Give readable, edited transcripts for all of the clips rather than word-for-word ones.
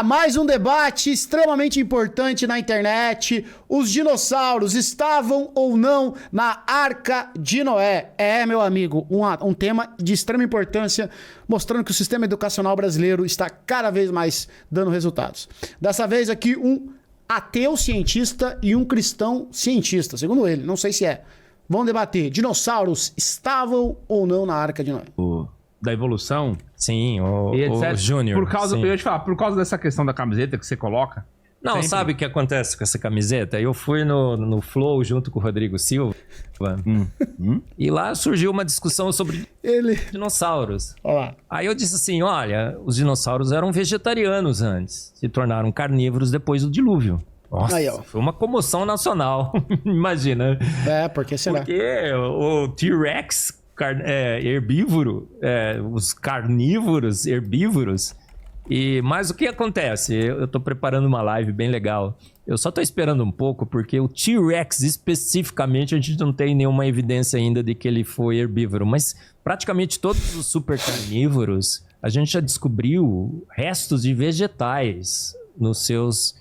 Mais um debate extremamente importante na internet. Os dinossauros estavam ou não na Arca de Noé? Meu amigo, um tema de extrema importância, mostrando que o sistema educacional brasileiro está cada vez mais dando resultados. Dessa vez aqui, um ateu cientista e um cristão cientista, segundo ele, não sei se é. Vão debater, dinossauros estavam ou não na Arca de Noé? Da evolução. Sim, o Júnior. Eu ia te falar, por causa dessa questão da camiseta que você coloca. Não, sempre. Sabe o que acontece com essa camiseta? Eu fui no Flow junto com o Rodrigo Silva. E lá surgiu uma discussão sobre dinossauros. Olá. Aí eu disse assim, olha, os dinossauros eram vegetarianos antes. Se tornaram carnívoros depois do dilúvio. Nossa, aí, foi uma comoção nacional. Imagina. Por que será? Porque o T-Rex herbívoro, os carnívoros herbívoros. Mas o que acontece? Eu tô preparando uma live bem legal. Eu só tô esperando um pouco, porque o T-Rex especificamente a gente não tem nenhuma evidência ainda de que ele foi herbívoro. Mas praticamente todos os super carnívoros, a gente já descobriu restos de vegetais nos seus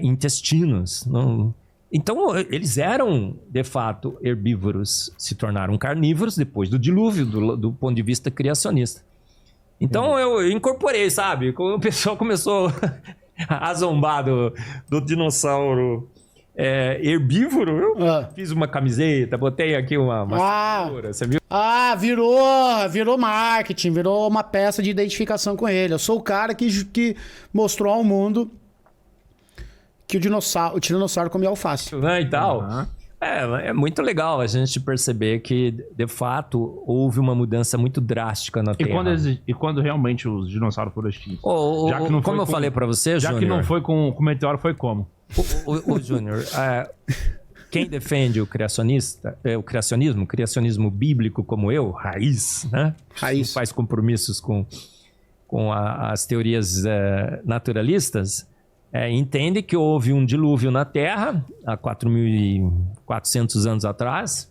intestinos. Então, eles eram, de fato, herbívoros, se tornaram carnívoros depois do dilúvio, do ponto de vista criacionista. Então, eu incorporei, sabe? O pessoal começou a zombar do dinossauro herbívoro. Eu fiz uma camiseta, botei aqui uma cenoura, você viu? Virou marketing, virou uma peça de identificação com ele. Eu sou o cara que mostrou ao mundo que o tiranossauro comia alface. E tal. Uhum. É muito legal a gente perceber que, de fato, houve uma mudança muito drástica na Terra. E quando realmente os dinossauros foram extintos? Como eu falei pra você, já Júnior... que não foi com o meteoro, foi como? O Júnior, quem defende o criacionismo bíblico como eu, raiz, né? Raiz. Não faz compromissos com as teorias naturalistas... entende que houve um dilúvio na Terra há 4.400 anos atrás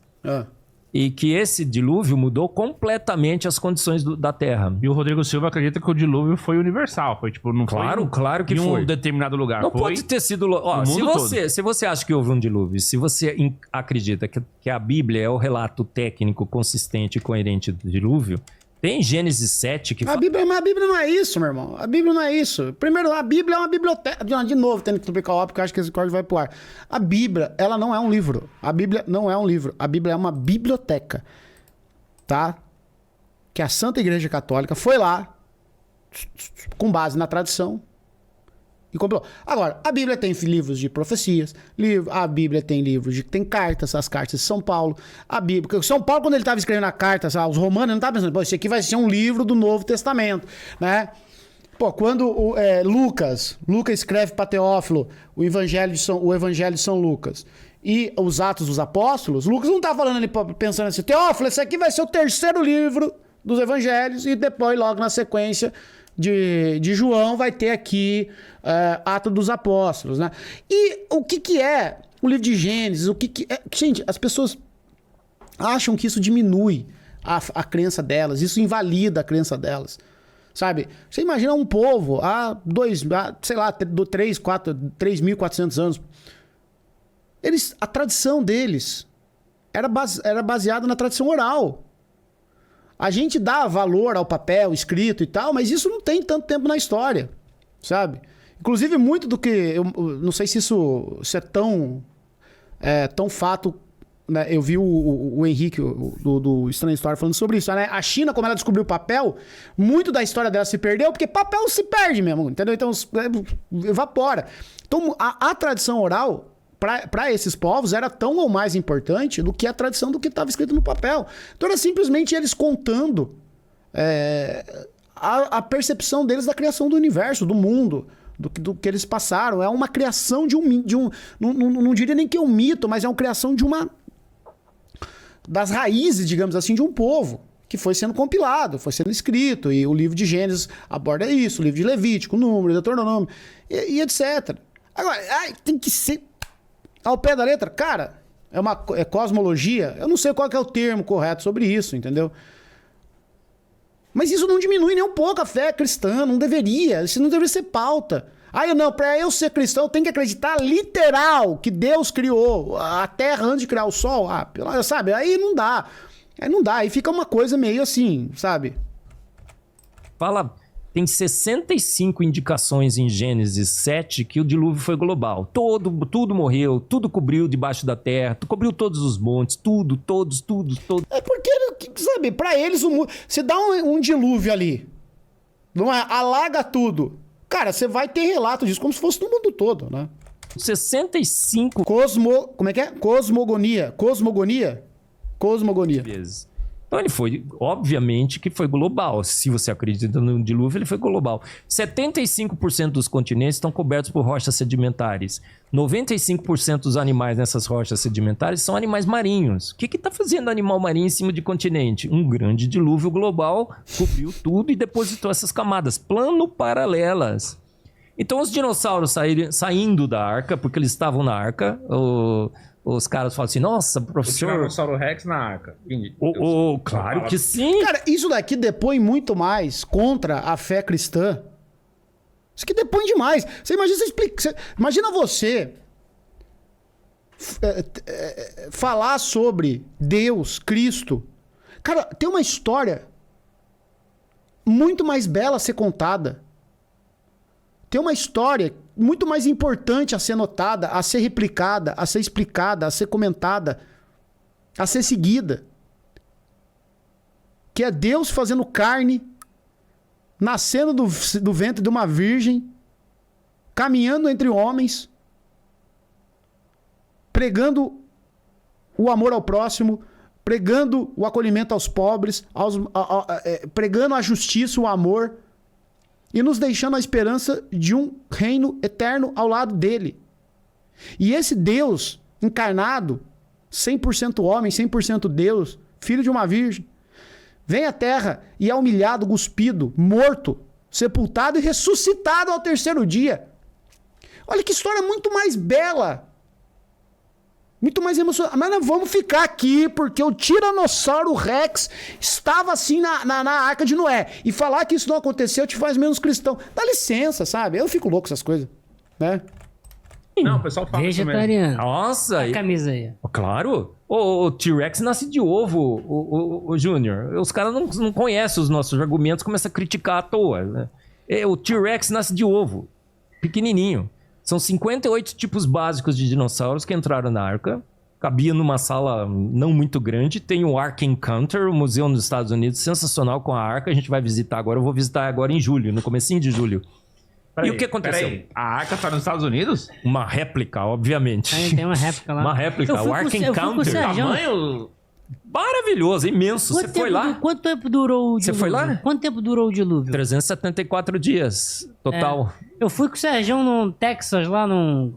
e que esse dilúvio mudou completamente as condições da Terra. E o Rodrigo Silva acredita que o dilúvio foi universal, foi tipo, não claro que em foi. Um determinado lugar. Não pode ter sido... se você acha que houve um dilúvio, se você acredita que a Bíblia é o relato técnico consistente e coerente do dilúvio, tem Gênesis 7 que... A Bíblia não é isso, meu irmão. A Bíblia não é isso. Primeiro, a Bíblia é uma biblioteca. De novo, tendo que explicar o óbvio, porque eu acho que esse código vai pro ar. A Bíblia, ela não é um livro. A Bíblia não é um livro. A Bíblia é uma biblioteca. Tá? Que a Santa Igreja Católica foi lá, com base na tradição, e comprou. Agora, a Bíblia tem livros de profecias, a Bíblia tem livros tem cartas, as cartas de São Paulo. A Bíblia, São Paulo, quando ele estava escrevendo a carta aos romanos, ele não estava pensando, isso aqui vai ser um livro do Novo Testamento, né? Quando Lucas escreve para Teófilo o Evangelho de São Lucas e os Atos dos Apóstolos, Lucas não está falando ali pensando assim, Teófilo, esse aqui vai ser o terceiro livro dos Evangelhos e depois, logo na sequência de João, vai ter aqui Atos dos Apóstolos, né? E o que é o livro de Gênesis? Gente, as pessoas acham que isso diminui a crença delas, isso invalida a crença delas, sabe? Você imagina um povo há 3.400 anos, a tradição deles era baseada na tradição oral. A gente dá valor ao papel escrito e tal, mas isso não tem tanto tempo na história, sabe? Inclusive, muito do que... Eu não sei se isso é tão fato, né? Eu vi o Henrique, do Estranha História, falando sobre isso, né? A China, como ela descobriu o papel, muito da história dela se perdeu, porque papel se perde mesmo, entendeu? Então, evapora. Então, a tradição oral... Para esses povos era tão ou mais importante do que a tradição do que estava escrito no papel. Então era simplesmente eles contando a percepção deles da criação do universo, do mundo, do que eles passaram. É uma criação de um não diria nem que é um mito, mas é uma criação das raízes, digamos assim, de um povo que foi sendo compilado, foi sendo escrito. E o livro de Gênesis aborda isso, o livro de Levítico, Número, Deuteronômio e etc. Agora, tem que ser... Ao pé da letra, cara, é cosmologia. Eu não sei qual que é o termo correto sobre isso, entendeu? Mas isso não diminui nem um pouco a fé cristã, não deveria. Isso não deveria ser pauta. Aí não, pra eu ser cristão, eu tenho que acreditar literal que Deus criou a Terra antes de criar o Sol. Sabe? Aí não dá. Aí fica uma coisa meio assim, sabe? Fala, tem 65 indicações em Gênesis 7 que o dilúvio foi global. Tudo morreu, tudo cobriu debaixo da terra, cobriu todos os montes, tudo. É porque, sabe, pra eles, você dá um dilúvio ali, não é? Alaga tudo. Cara, você vai ter relato disso como se fosse no mundo todo, né? 65 Como é que é? Cosmogonia. vezes. Então ele foi, obviamente que foi global. Se você acredita no dilúvio, ele foi global. 75% dos continentes estão cobertos por rochas sedimentares. 95% dos animais nessas rochas sedimentares são animais marinhos. O que está fazendo animal marinho em cima de continente? Um grande dilúvio global cobriu tudo e depositou essas camadas plano-paralelas. Então os dinossauros saindo da arca, porque eles estavam na arca, os caras falam assim, nossa, professor... O Tiranossauro Rex na arca. Claro que sim. Cara, isso daqui depõe muito mais contra a fé cristã. Isso aqui depõe demais. Você imagina você falar sobre Deus, Cristo. Cara, tem uma história muito mais bela a ser contada. Tem uma história muito mais importante a ser notada, a ser replicada, a ser explicada, a ser comentada, a ser seguida. Que é Deus fazendo carne, nascendo do ventre de uma virgem, caminhando entre homens, pregando o amor ao próximo, pregando o acolhimento aos pobres, pregando a justiça, o amor, e nos deixando a esperança de um reino eterno ao lado dele. E esse Deus encarnado, 100% homem, 100% Deus, filho de uma virgem, vem à terra e é humilhado, cuspido, morto, sepultado e ressuscitado ao terceiro dia. Olha que história muito mais bela. Muito mais emocionante. Mas nós vamos ficar aqui porque o Tiranossauro Rex estava assim na Arca de Noé. E falar que isso não aconteceu te faz menos cristão. Dá licença, sabe? Eu fico louco com essas coisas, né? Não, o pessoal fala isso mesmo. Vegetariano. Nossa. A camisa aí. Claro. O T-Rex nasce de ovo, o Júnior. Os caras não conhecem os nossos argumentos, começam a criticar à toa. Né? O T-Rex nasce de ovo. Pequenininho. São 58 tipos básicos de dinossauros que entraram na arca. Cabia numa sala não muito grande. Tem o Ark Encounter, o museu nos Estados Unidos, sensacional com a arca. A gente vai visitar agora. Eu vou visitar agora em julho, no comecinho de julho. E o que aconteceu? Peraí, a arca tá nos Estados Unidos? Uma réplica, obviamente. Tem uma réplica lá. Uma réplica, o Ark Encounter. Tamanho... Maravilhoso, imenso. Você foi lá? Quanto tempo durou o dilúvio? Você foi lá? Quanto tempo durou o dilúvio? 374 dias, total. Eu fui com o Sergião no Texas, lá no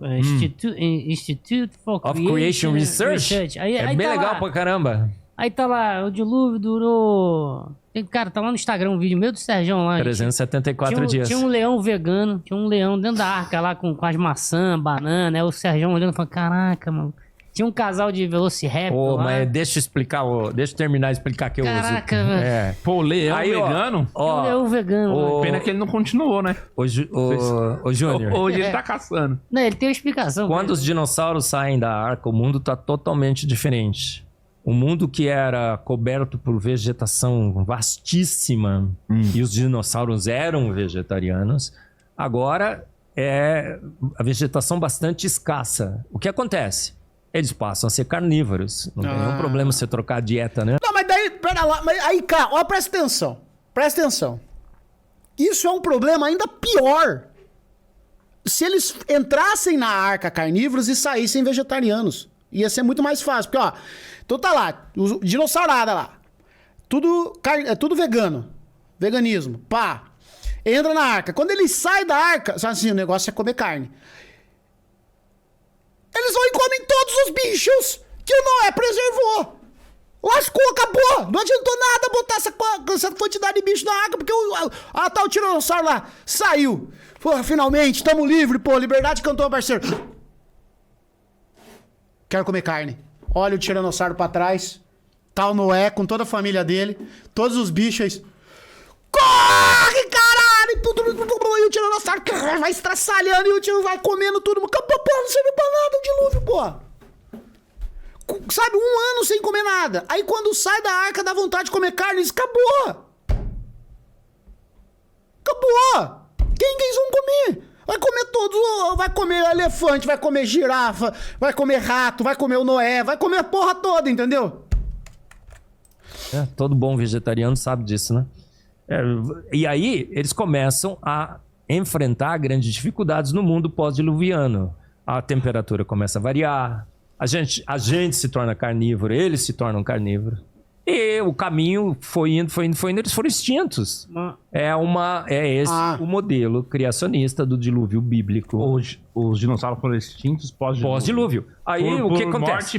Institute for Of Creation Research. Aí Bem tá legal lá. pra caramba. Aí tá lá, o dilúvio durou... Cara, tá lá no Instagram um vídeo meu do Sergião lá. 374 dias. Tinha um leão vegano, tinha um leão dentro da arca lá com as maçãs, banana. Aí o Sergião olhando e falando, caraca, mano. Tinha um casal de Velociraptor lá. Mas deixa eu terminar de explicar que eu uso. Caraca, velho. Pô, leão Aí, ó, vegano? Ó, Um leão vegano. Pena que ele não continuou, né? Ô, Júnior, Hoje ele tá caçando. Não, ele tem uma explicação. quando os dinossauros saem da arca, o mundo tá totalmente diferente. Um mundo que era coberto por vegetação vastíssima e os dinossauros eram vegetarianos, agora é a vegetação bastante escassa. O que acontece? Eles passam a ser carnívoros. Não tem nenhum problema você trocar a dieta, né? Não, mas daí, pera lá, mas aí, cara, ó, presta atenção. Presta atenção. Isso é um problema ainda pior. Se eles entrassem na arca carnívoros e saíssem vegetarianos. Ia ser muito mais fácil, porque, ó, então tá lá, dinossaurada lá. Tudo vegano. Veganismo. Pá. Entra na arca. Quando eles saem da arca, sabe assim, o negócio é comer carne. Eles vão e comem todos os bichos que o Noé preservou. Lascou, acabou. Não adiantou nada botar essa quantidade de bicho na arca, porque tá o tiranossauro lá. Saiu. Pô, finalmente, tamo livre, pô. Liberdade cantou, parceiro. Quero comer carne. Olha o tiranossauro pra trás. Tá o Noé com toda a família dele. Todos os bichos. corre, caralho! E o tiranossauro vai estraçalhando e o tio vai comendo tudo. Acabou, porra, não serve pra nada o dilúvio, porra. Sabe, 1 ano sem comer nada. Aí quando sai da arca dá vontade de comer carne, isso acabou. Acabou. Quem eles vão comer? Vai comer todos, vai comer elefante, vai comer girafa, vai comer rato, vai comer o Noé, vai comer a porra toda, entendeu? Todo bom vegetariano sabe disso, né? E aí eles começam a enfrentar grandes dificuldades no mundo pós-diluviano. A temperatura começa a variar, a gente se torna carnívoro, eles se tornam carnívoros. E o caminho foi indo, eles foram extintos. Esse o modelo criacionista do dilúvio bíblico. Os dinossauros foram extintos Pós-dilúvio. Aí o que acontece? Morte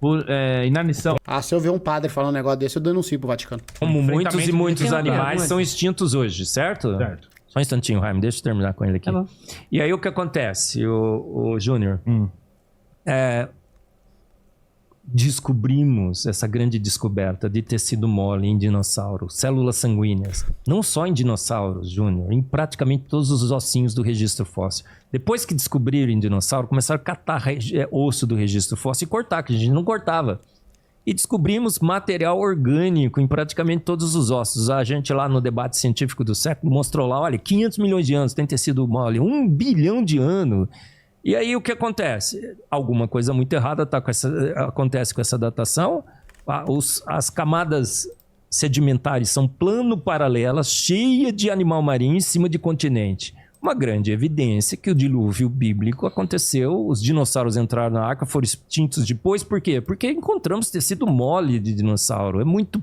por inanição. Se eu ver um padre falando um negócio desse, eu denuncio pro Vaticano. Como muitos e muitos animais muito. são extintos hoje, certo? Certo. Só um instantinho, Jaime, deixa eu terminar com ele aqui. Tá bom. E aí o que acontece, o Júnior? Descobrimos essa grande descoberta de tecido mole em dinossauros, células sanguíneas. Não só em dinossauros, Júnior, em praticamente todos os ossinhos do registro fóssil. Depois que descobriram em dinossauro, começaram a catar osso do registro fóssil e cortar, que a gente não cortava. E descobrimos material orgânico em praticamente todos os ossos. A gente lá no debate científico do século mostrou lá, olha, 500 milhões de anos tem tecido mole, 1 bilhão de anos. E aí o que acontece? Alguma coisa muito errada acontece com essa datação. As camadas sedimentares são plano-paralelas, cheias de animal marinho em cima de continente. Uma grande evidência que o dilúvio bíblico aconteceu, os dinossauros entraram na arca, foram extintos depois. Por quê? Porque encontramos tecido mole de dinossauro. É muito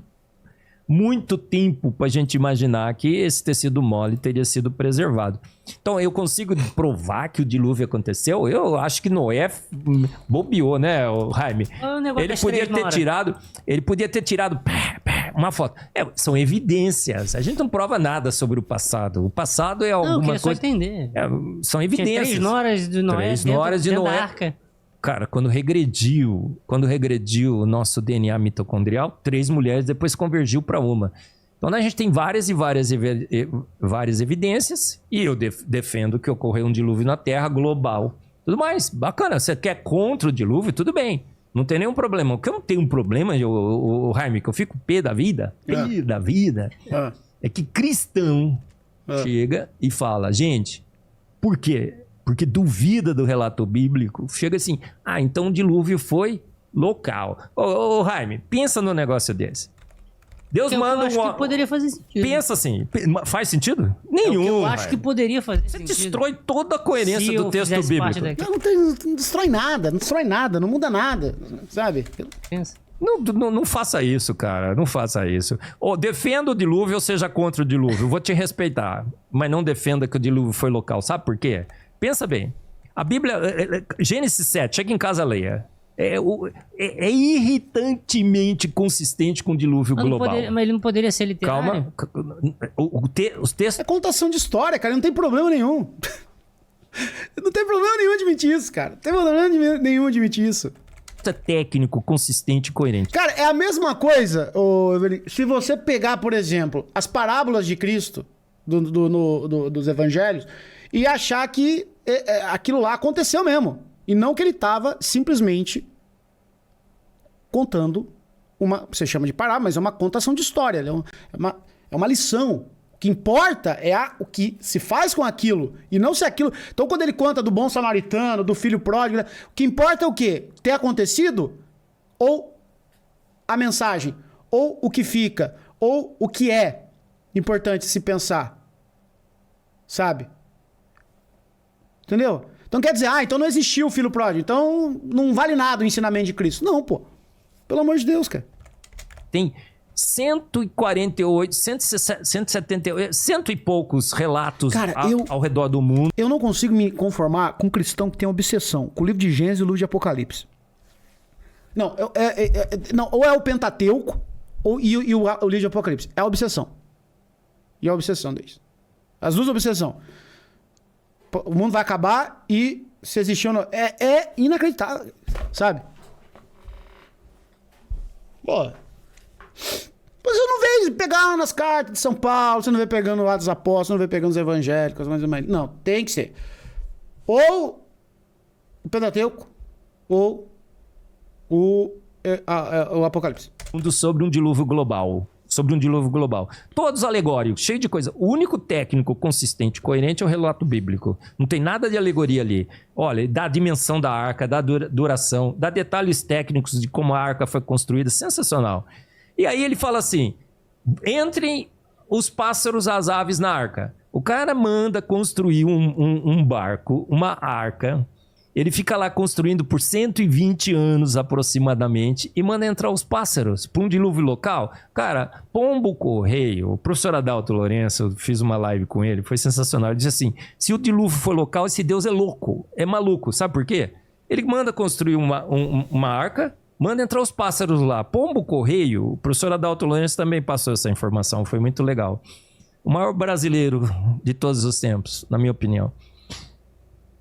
tempo para a gente imaginar que esse tecido mole teria sido preservado. Então, eu consigo provar que o dilúvio aconteceu? Eu acho que Noé bobeou, né, Jaime? Ele podia ter tirado uma foto. São evidências. A gente não prova nada sobre o passado. O passado é alguma coisa... Não, entender. São evidências. Tinha 3 noras de Noé dentro da arca. Cara, quando regrediu o nosso DNA mitocondrial, 3 mulheres depois convergiu para uma. Então a gente tem várias evidências e eu defendo que ocorreu um dilúvio na Terra global. Tudo mais, bacana. Você quer contra o dilúvio? Tudo bem. Não tem nenhum problema. O que eu não tenho um problema, o Jaime, que eu fico pé da vida, é que cristão chega e fala, gente, por quê? Porque duvida do relato bíblico, chega assim, então o dilúvio foi local. Ô Jaime, pensa num negócio desse. Deus manda eu acho que poderia fazer sentido. Pensa assim, faz sentido? Nenhum. Eu acho que poderia fazer sentido. Você destrói toda a coerência do texto bíblico. Não destrói nada, não muda nada, sabe? Pensa. Não faça isso, cara. Não faça isso. Defenda o dilúvio ou seja contra o dilúvio. Vou te respeitar. Mas não defenda que o dilúvio foi local. Sabe por quê? Pensa bem, a Bíblia, Gênesis 7, chega em casa, leia. É irritantemente consistente com o dilúvio global. Mas ele não poderia ser literário? Calma, os textos... É contação de história, cara, não tem problema nenhum. Não tem problema nenhum admitir isso, cara. Não tem problema nenhum admitir isso. É técnico, consistente e coerente. Cara, é a mesma coisa, se você pegar, por exemplo, as parábolas de Cristo, dos evangelhos, e achar que aquilo lá aconteceu mesmo. E não que ele estava simplesmente contando você chama de parábola, mas é uma contação de história. É uma lição. O que importa é o que se faz com aquilo. E não se aquilo... Então, quando ele conta do bom samaritano, do filho pródigo, o que importa é o quê? Ter acontecido? Ou a mensagem? Ou o que fica? Ou o que é importante se pensar? Sabe? Entendeu? Então quer dizer, então não existiu o filho pródigo, então não vale nada o ensinamento de Cristo. Não, pô. Pelo amor de Deus, cara. Tem 148, 178, cento e poucos relatos, cara, ao redor do mundo. Eu não consigo me conformar com um cristão que tem obsessão com o livro de Gênesis e o livro de Apocalipse. Não, ou é o Pentateuco e o livro de Apocalipse. É a obsessão. E a obsessão deles. As duas obsessões. O mundo vai acabar e se existiu... É inacreditável, sabe? Pô... Mas eu não vejo vê pegando as cartas de São Paulo, você não vê pegando o Atos dos Apóstolos, você não vê pegando os evangélicos, mais. Não, tem que ser. Ou o Pentateuco, ou o Apocalipse. Sobre um dilúvio global. Todos alegóricos, cheio de coisa. O único técnico consistente, coerente é o relato bíblico. Não tem nada de alegoria ali. Olha, dá a dimensão da arca, dá a duração, dá detalhes técnicos de como a arca foi construída. Sensacional. E aí ele fala assim, entrem os pássaros, as aves na arca. O cara manda construir um barco, uma arca. Ele fica lá construindo por 120 anos aproximadamente e manda entrar os pássaros para um dilúvio local. Cara, pombo correio, o professor Adalto Lourenço, eu fiz uma live com ele, foi sensacional. Ele disse assim, se o dilúvio for local, esse Deus é louco, é maluco. Sabe por quê? Ele manda construir uma arca, manda entrar os pássaros lá. Pombo correio, o professor Adalto Lourenço também passou essa informação, foi muito legal. O maior brasileiro de todos os tempos, na minha opinião.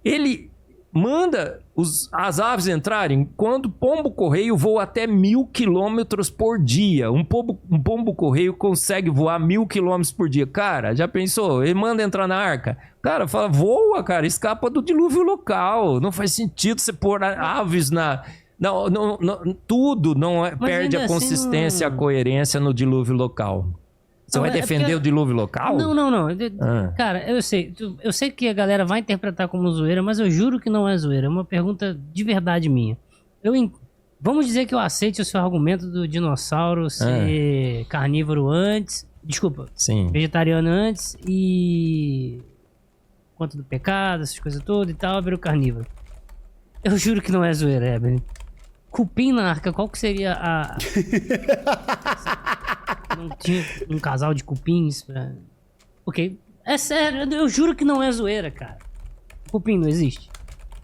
Ele manda as aves entrarem quando o pombo-correio voa até 1.000 quilômetros por dia. Um pombo-correio consegue voar 1.000 quilômetros por dia. Cara, já pensou? Ele manda entrar na arca. Cara, fala, voa, cara, escapa do dilúvio local. Não faz sentido você pôr aves na... Não, tudo não é, perde a consistência, a coerência no dilúvio local. Você vai defender o dilúvio local? Não. Cara, eu sei que a galera vai interpretar como zoeira, mas eu juro que não é zoeira. É uma pergunta de verdade minha. Vamos dizer que eu aceite o seu argumento do dinossauro ser carnívoro antes. Desculpa. Sim. Vegetariano antes e... Conta do pecado, essas coisas todas e tal, virou carnívoro. Eu juro que não é zoeira, Evelyn. Cupim na arca, qual que seria a... Não tinha um casal de cupins pra... Porque, é sério, eu juro que não é zoeira, cara. Cupim não existe?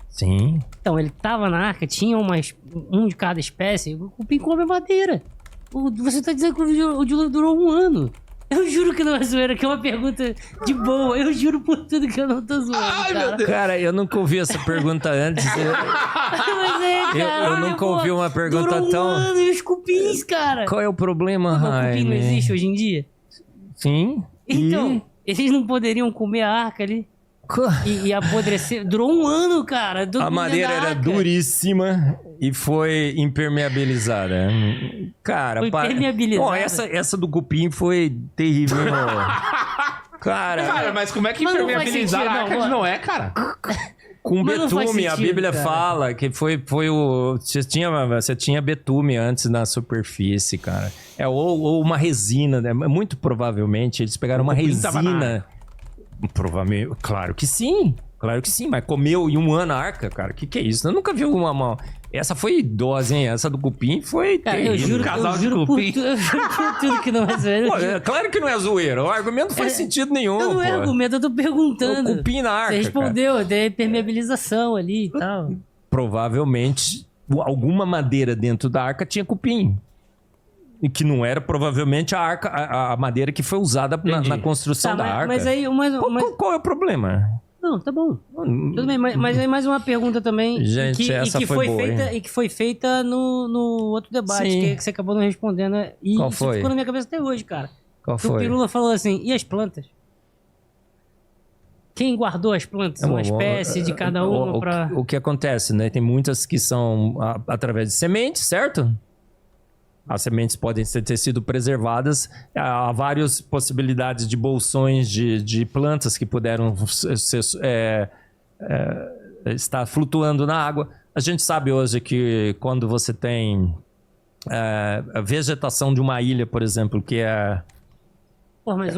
Sim. Então, ele tava na arca, tinha um de cada espécie. O cupim come madeira. Você tá dizendo que o dilúvio durou 1 ano. Eu juro que não é zoeira, que é uma pergunta de boa. Eu juro por tudo que eu não tô zoando, cara. Cara, eu nunca ouvi essa pergunta antes. Mas cara, eu nunca ouvi uma pergunta durou tão... 1 ano e os cupins, cara. Qual é o problema, O cupim não Jaime? existe hoje em dia? Sim. Então, eles não poderiam comer a arca ali? E apodrecer. Durou 1 ano, cara. A madeira era duríssima e foi impermeabilizada. Cara, Foi impermeabilizada. Bom, essa do cupim foi terrível. Cara, mas como é que Mas não faz impermeabilizar a sentido, arca não, não é, cara? com Mas não faz betume, a sentido, Bíblia cara. fala que foi o... Você tinha betume antes na superfície, cara. Ou uma resina, né? Muito provavelmente eles pegaram uma cupim tava na resina. Provavelmente, claro que sim, mas comeu em 1 ano a arca, cara, que é isso? Eu nunca vi uma... Essa foi idosa, hein? Essa do cupim foi Cara, terrível. eu juro por tudo que não é zoeira. Pô, claro que não é zoeira, o argumento não faz sentido nenhum, Não é pô. argumento, eu tô perguntando. O cupim na arca, Você respondeu, tem impermeabilização ali e tal. cara. Provavelmente alguma madeira dentro da arca tinha cupim. E que não era provavelmente a madeira que foi usada na construção da arca. Mas aí, Qual é o problema? não, tá bom. Tudo bem, mas aí mais uma pergunta também. Gente, essa que foi boa, feita, hein? e que foi feita no outro debate, Sim. que você acabou não respondendo. E Qual isso foi? ficou na minha cabeça até hoje, cara. Qual O foi? Pirula falou assim, e as plantas? Quem guardou as plantas? Uma espécie de cada uma pra... O que acontece, né? Tem muitas que são através de sementes, certo? As sementes podem ter sido preservadas. Há várias possibilidades de bolsões de plantas que puderam estar flutuando na água. A gente sabe hoje que quando você tem a vegetação de uma ilha, por exemplo, que é... Pô, mas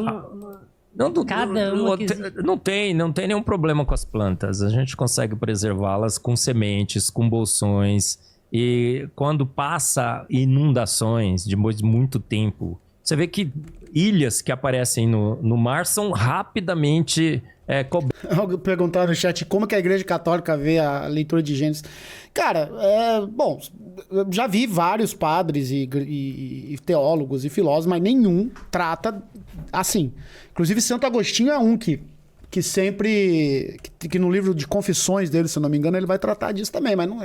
Não tem nenhum problema com as plantas. A gente consegue preservá-las com sementes, com bolsões. E quando passa inundações de muito tempo, você vê que ilhas que aparecem no mar são rapidamente cobertas. Perguntaram no chat como que a Igreja Católica vê a leitura de Gênesis. Cara, bom, eu já vi vários padres e teólogos e filósofos, mas nenhum trata assim. Inclusive, Santo Agostinho é um que sempre... Que no livro de confissões dele, se eu não me engano, ele vai tratar disso também, mas não...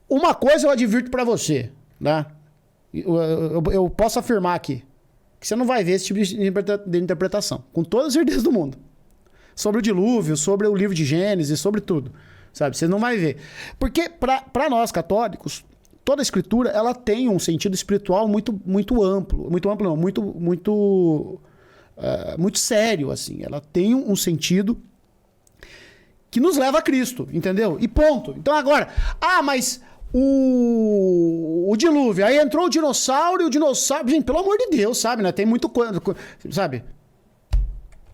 Uma coisa eu advirto pra você, né? Eu posso afirmar aqui, que você não vai ver esse tipo de interpretação. Com toda a certeza do mundo. Sobre o dilúvio, sobre o livro de Gênesis, sobre tudo. Sabe? Você não vai ver. Porque, para nós católicos, toda a escritura ela tem um sentido espiritual muito amplo. Muito amplo não, muito sério, assim. Ela tem um sentido que nos leva a Cristo, entendeu? E ponto. Então agora, mas o dilúvio, aí entrou o dinossauro e o dinossauro... Gente, pelo amor de Deus, sabe, né? Tem muito coisa, sabe?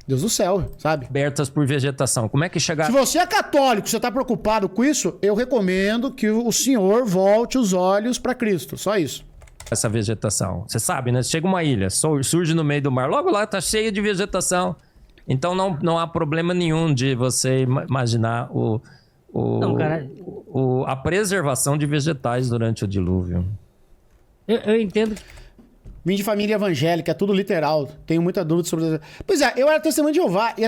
Deus do céu, sabe? Cobertas por vegetação. Como é que chegar... Se você é católico, você está preocupado com isso, eu recomendo que o senhor volte os olhos para Cristo. Só isso. Essa vegetação. Você sabe, né? Chega uma ilha, surge no meio do mar, logo lá tá cheio de vegetação. Então não há problema nenhum de você imaginar a preservação de vegetais durante o dilúvio. Eu entendo. Vim de família evangélica, é tudo literal. Tenho muita dúvida sobre... Pois é, eu era testemunho de Jeová. E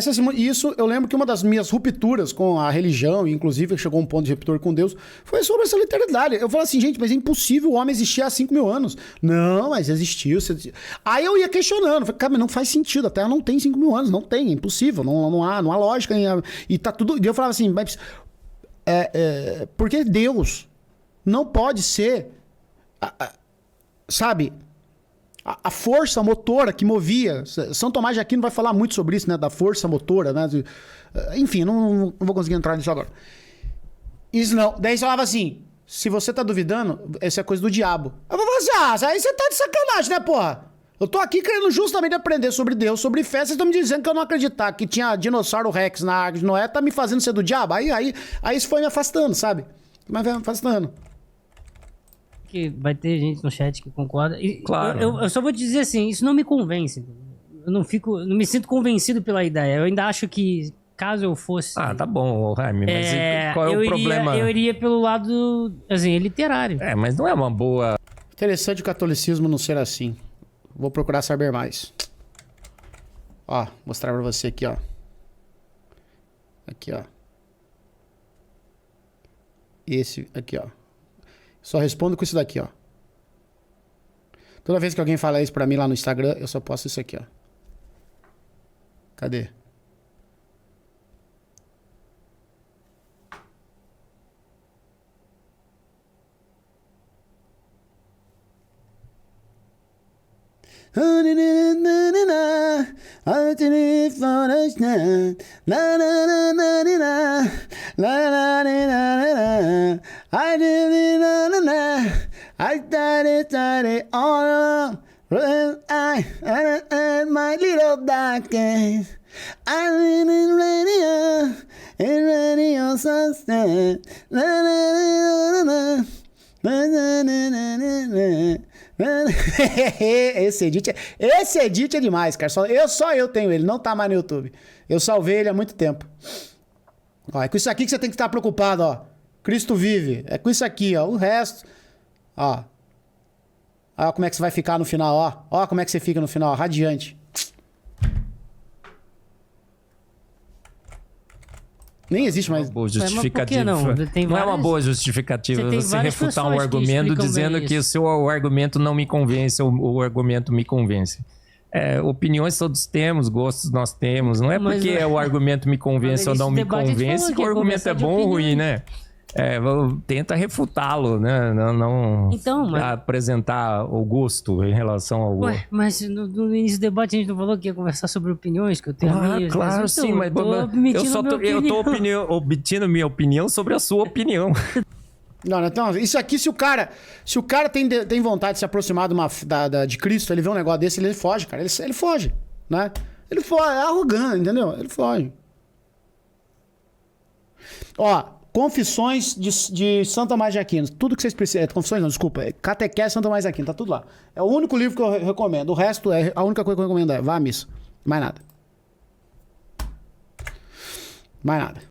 isso, eu lembro que uma das minhas rupturas com a religião, e inclusive chegou um ponto de ruptura com Deus, foi sobre essa literalidade. Eu falei assim, gente, mas é impossível o homem existir há 5 mil anos. Não, mas existiu. Aí eu ia questionando. Falei, cara, mas não faz sentido. A Terra não tem 5 mil anos. Não tem, é impossível. Não há lógica. E tá tudo... E eu falava assim, mas... porque Deus não pode ser... sabe... A força motora que movia... São Tomás de Aquino vai falar muito sobre isso, né? Da força motora, né? Enfim, não vou conseguir entrar nisso agora. Isso não. Daí você falava assim... Se você tá duvidando, essa é coisa do diabo. Eu vou falar assim, aí você tá de sacanagem, né, porra? Eu tô aqui querendo justamente aprender sobre Deus, sobre fé. Vocês estão me dizendo que eu não acreditar que tinha dinossauro Rex na Arca de Noé, tá me fazendo ser do diabo? Aí isso foi me afastando, sabe? Mas vai me afastando. Que vai ter gente no chat que concorda. Claro. Eu só vou te dizer assim, isso não me convence. Eu não me sinto convencido pela ideia. Eu ainda acho que, caso eu fosse... tá bom, Jaime, mas qual é o problema? Eu iria pelo lado, assim, literário. Mas não é uma boa... Interessante o catolicismo não ser assim. Vou procurar saber mais. Ó, mostrar pra você aqui, ó. Aqui, ó. Esse aqui, ó. Só respondo com isso daqui, ó. Toda vez que alguém fala isso pra mim lá no Instagram, eu só posto isso aqui, ó. Cadê? I started all my little darkness. I'm in radio sunset. Esse edit é demais, cara. Só eu tenho ele, não tá mais no YouTube. Eu salvei ele há muito tempo. Ó, é com isso aqui que você tem que estar preocupado, ó. Cristo vive. É com isso aqui, ó. O resto, ó. Ó como é que você vai ficar no final, ó. Ó como é que você fica no final, ó. Radiante. Nem existe mais. Boa justificativa. Mas por que não? É uma boa justificativa você refutar um argumento dizendo que o seu argumento não me convence, ou o argumento me convence. Opiniões todos temos, gostos nós temos. Não é porque o argumento me convence ou não me convence que o argumento é bom ou ruim, né? Tenta refutá-lo, né? Não então, apresentar o gosto em relação ao... mas no início do debate a gente não falou que ia conversar sobre opiniões que eu tenho amigos. Claro, sim, mas eu tô obtendo minha opinião sobre a sua opinião. Não, então, isso aqui, se o cara tem vontade de se aproximar de Cristo, ele vê um negócio desse, ele foge, cara. Ele foge, né? Ele foge, é arrogante, entendeu? Ele foge. Ó, Confissões de Santo Tomás de Aquino. Tudo que vocês precisam... Confissões não, desculpa. Catequese de Santo Tomás de Aquino. Tá tudo lá. É o único livro que eu recomendo. O resto, a única coisa que eu recomendo vá à missa. Mais nada. Mais nada.